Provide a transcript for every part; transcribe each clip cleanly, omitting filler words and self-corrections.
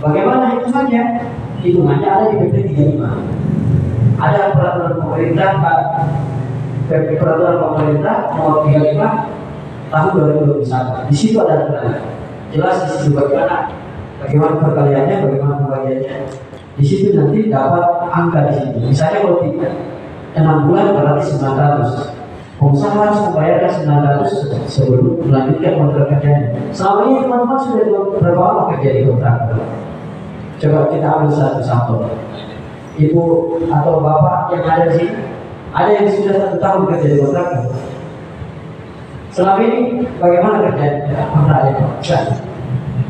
Bagaimana hitungannya? Hitungannya ada di PP 35. Ada peraturan pemerintah nomor 35 tahun 2021. Di situ ada aturan. Jelas di situ bagaimana perkaliannya, bagaimana pembagiannya. Di situ nanti dapat angka di situ. Misalnya kalau 6 bulan berarti 900. Pengusaha harus membayarkan 900 sebelum melanjutkan kontrak kerjanya. Selama ini teman-teman sudah berapa lama kerja di kontrak? Coba kita ambil satu contoh. Ibu atau bapak yang ada di sini, ada yang sudah 1 tahun kerja di kontrak. Selama ini bagaimana kerja kontraknya?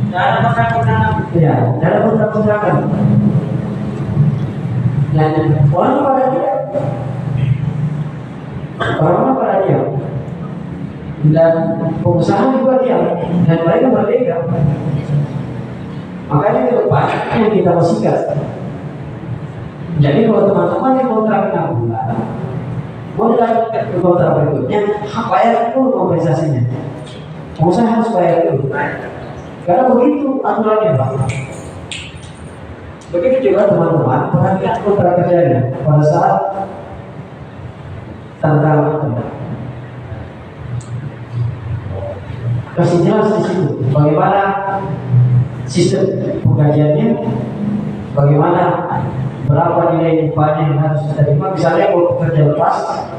Dalam kontrak-kontrakan. Ya, dalam kontrak-kontrakan. Dan orang pada dia, orang pada dia, dan pengusaha juga dia, dan mereka berbeda. Makanya ke depan yang kita pastikan. Jadi kalau teman-teman yang kontrak 6 bulan, mau dilanjutkan ke kontrak berikutnya, bayar dulu kompensasinya. Pengusaha harus bayar dulu. Karena begitu aturannya, Pak. Begitu juga teman-teman perhatikan kontrak kerjanya pada saat tantangan. Kasih jelas di situ bagaimana sistem penggajiannya, bagaimana berapa nilai upahnya yang harus kita terima. Misalnya kalau pekerja lepas,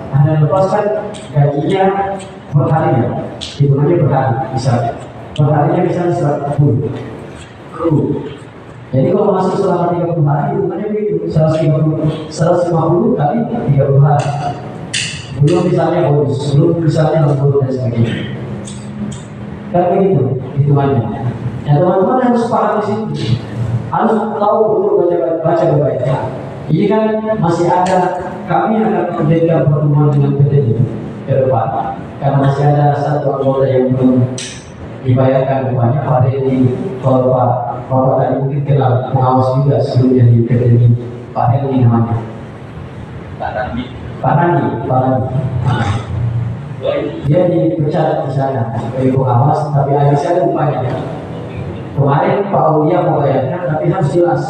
Anda lepaskan gajinya per harinya, hitungannya per hari, misalnya per harinya misalnya 140. Jadi kalau masih selama 30 hari, hitungannya begitu, 150 kali 30 hari. Belum misalnya bonus, belum misalnya lembur dan sebagainya. Kan begitu hitungannya. Ya teman-teman harus paham di situ, harus tahu betul baca baik. Ini kan masih ada, kami akan memberikan pertemuan dengan PT ke depan, karena masih ada satu anggota yang belum dibayarkan upahnya. Pada ini kalau Bapak tadi mungkin kenal pengawas juga sebelumnya di PT ini, Pak Heli namanya. Pak Rani. Dia dipecat di sana sebagai pengawas, tapi ada saya upahnya. Kemarin Pak Aulia mau bayarkan, tapi harus jelas.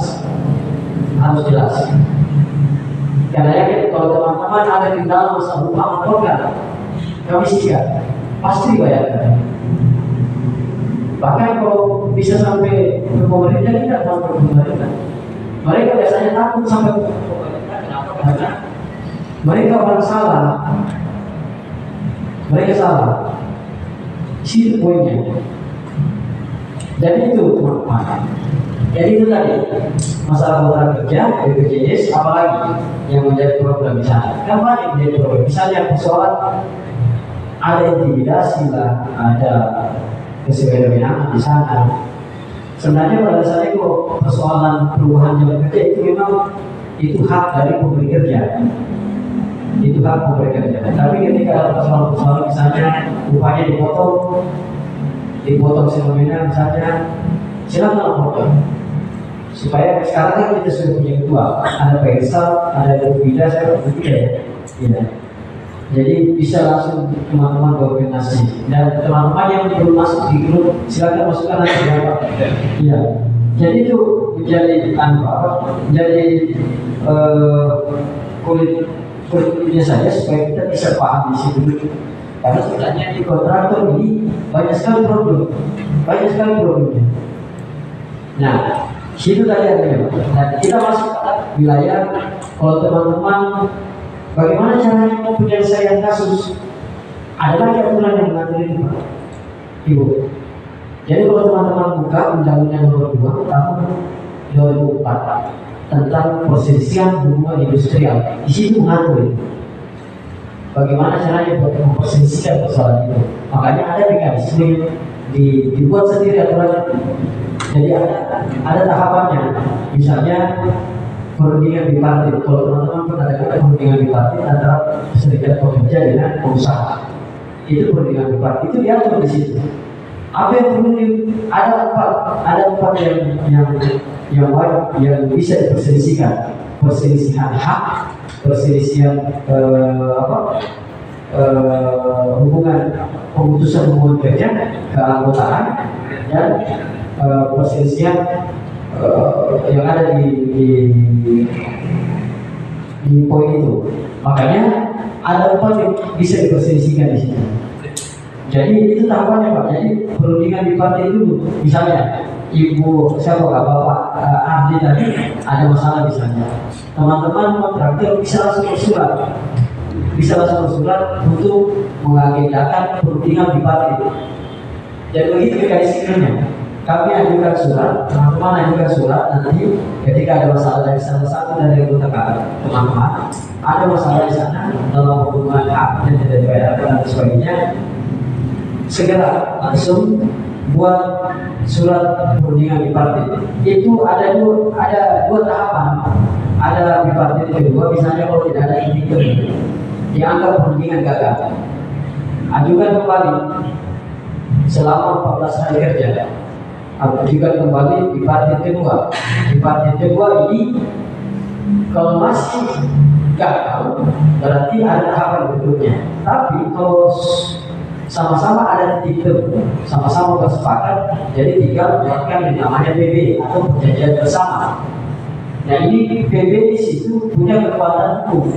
Karena yakin kalau teman-teman ada kendala masalah upah atau enggak, kami siap, pasti bayarkan. Bahkan kalau bisa sampai ke pemerintah, tidak sampai ke pemerintah. Mereka biasanya takut sampai ke pemerintah. Kenapa? Karena mereka orang salah. Mereka salah. Situ poinnya. Jadi itu teman-teman. Jadi itu tadi masalah kontrak kerja, BPJS, apalagi yang menjadi problem di sana. Kan banyak menjadi problem. Misalnya persoalan ada intimidasi lah, ada kesewenang-wenangan di sana. Sebenarnya pada saat itu persoalan perubahan jam kerja itu memang itu hak dari pemberi kerja. Itu hak pemberi kerja. Tapi ketika ada persoalan misalnya upahnya dipotong semena misalnya, silakan lapor. Supaya sekarang kan kita sudah punya ketua, ada Pak Irsal, ada Bida, saya tidak ya. Jadi bisa langsung teman-teman koordinasi, dan teman-teman yang belum masuk di grup silakan masukkan nanti berapa. Iya. Jadi itu menjadi kulitnya saya supaya kita bisa paham di situ. Karena sebenarnya di kontraktor ini banyak sekali problemnya. Nah, situ tadi ada. Nah, kita masuk ke wilayah kalau teman-teman bagaimana caranya penyelesaian kasus? Ada lagi aturan yang mengatur itu, Pak. Ibu. Jadi kalau teman-teman buka Undang-Undang Nomor 2 tahun 2004 tentang perselisihan hubungan industrial, di situ mengatur itu. Bagaimana caranya buat memperselisihkan persoalan itu? Makanya ada mekanisme dibuat sendiri aturan. Jadi ada tahapannya. Misalnya perundingan bipartit. Kalau teman-teman pernah dengar perundingan bipartit antara serikat pekerja dengan pengusaha, itu perundingan bipartit itu diatur di situ. Apa yang perlu ada empat yang bisa diperselisihkan. Perselisihan hak, perselisihan hubungan pemutusan hubungan kerja, keanggotaan, dan perselisihan yang ada di poin itu. Makanya ada upah yang bisa diperselisihkan di sini. Jadi itu tahapannya Pak. Jadi perundingan di partai itu, misalnya ibu siapa bapak ahli tadi ada masalah misalnya, teman-teman kontraktor bisa langsung bersurat untuk mengagendakan perundingan di partai. Jadi begitu mekanismenya. Kami ajukan surat, teman-teman ajukan surat, nanti ketika ada masalah dari salah satu dari anggota teman-teman, ada masalah di sana dalam hubungan hak yang tidak dibayarkan dan sebagainya, segera langsung buat surat perundingan di partai. Itu ada dua tahapan. Ada di partai kedua, misalnya kalau tidak ada indikator dianggap perundingan gagal, ajukan kembali selama 14 hari kerja. Ajukan kembali di partai kedua. Di partai kedua ini kalau masih gagal, berarti ada tahapan berikutnya. Tapi kalau sama-sama ada titik temu, sama-sama bersepakat, jadi tinggal buatkan yang namanya PB atau perjanjian bersama. Nah ini PB di situ punya kekuatan hukum.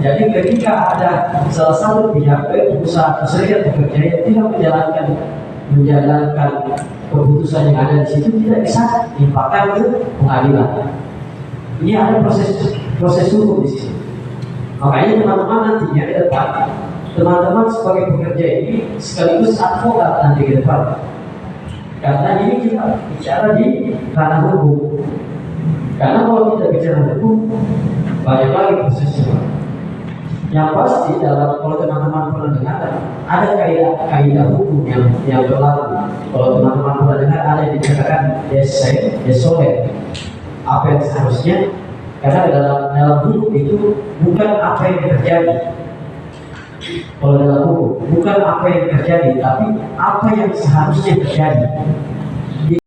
Jadi ketika ada salah satu pihak usaha atau serikat pekerja yang tidak menjalankan keputusan yang ada di situ, tidak bisa diimpakkan ke pengadilan. Ini ada proses hukum di sini. Makanya teman-teman nantinya ke depan, teman-teman sebagai pekerja ini sekaligus advokat nanti ke depan. Karena ini kita bicara di ranah hukum. Karena kalau kita bicara hukum, banyak lagi prosesnya. Yang pasti kalau teman-teman pernah dengar, ada kaidah hukum yang berlaku. Kalau teman-teman pernah dengar, ada yang dikatakan desolet, apa yang seharusnya. Karena dalam hukum itu bukan apa yang terjadi. Kalau dalam hukum bukan apa yang terjadi, tapi apa yang seharusnya terjadi.